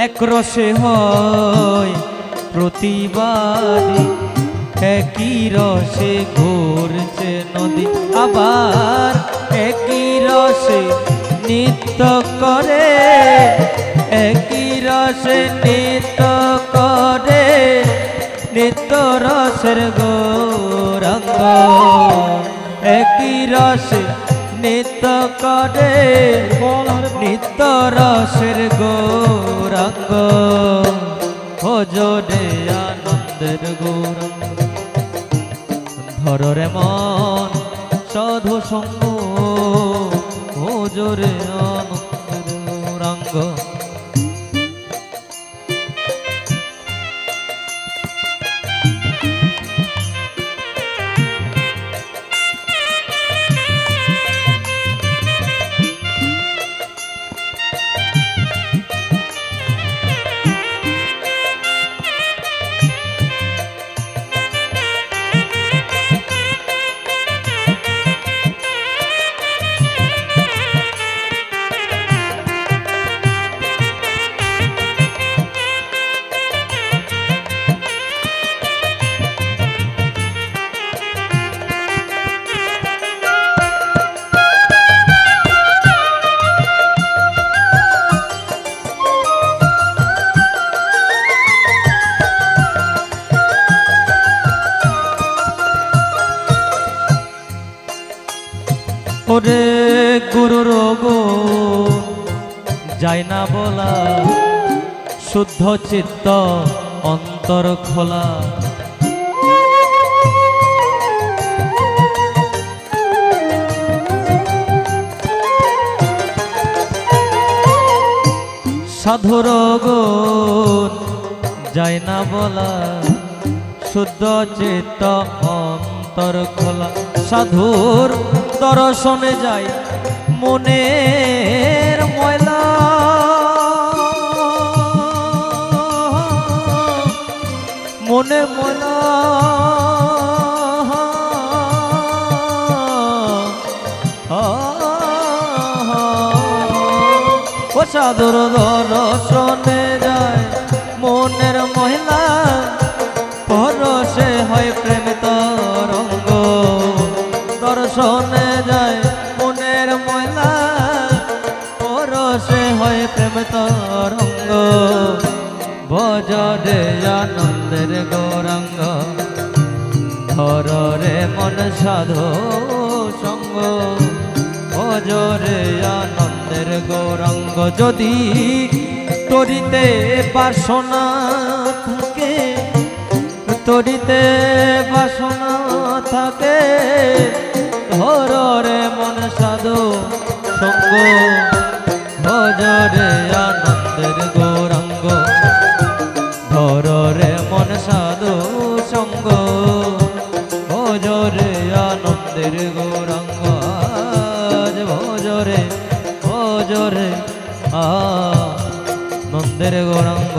এক রসে হয় প্রতিবাদী, একই রসে ঘুরছে নদী, আবার একই রসে নৃত্য করে, একই রসে নৃত্য করে, নিত্য রসের গৌরাঙ্গ, একই রসে নৃত্য করে, নিত্য রসের গৌরাঙ্গ, ভজরে আনন্দের গৌরাঙ্গ। ধরে মন সাধু সঙ্গ, ভজরে আনন্দের গৌরাঙ্গ। ওরে গুরুর গুণ যায় না বলা, শুদ্ধ চিত্ত অন্তর খোলা, সাধুর গুণ যায় না বলা, শুদ্ধ চিত্ত অন্তর খোলা, সাধুর দর্শনে যায় মনের ময়লা, মনের ময়লা, ও সাধুর দর্শনে যায় মনের মহিলা, পরশে হয় প্রেম তরঙ্গ, দর্শনে যায় মনের ময়লা, পরশে হয় প্রেম তরঙ্গ, ভজরে আনন্দের গৌরাঙ্গ, ধরে মন সাধু সঙ্গ, ভজরে আনন্দের গৌরাঙ্গ। যদি তরিতে বাসনা থাকে, তরিতে বাসনা থাকে, ধরে মন সাধু সঙ্গ, ভজরে আনন্দের গৌরাঙ্গ, ধরে মন সাধু সঙ্গ, ভজরে আনন্দের গৌরাঙ্গ, আজ ভজরে ভজরে আনন্দের গৌরাঙ্গ।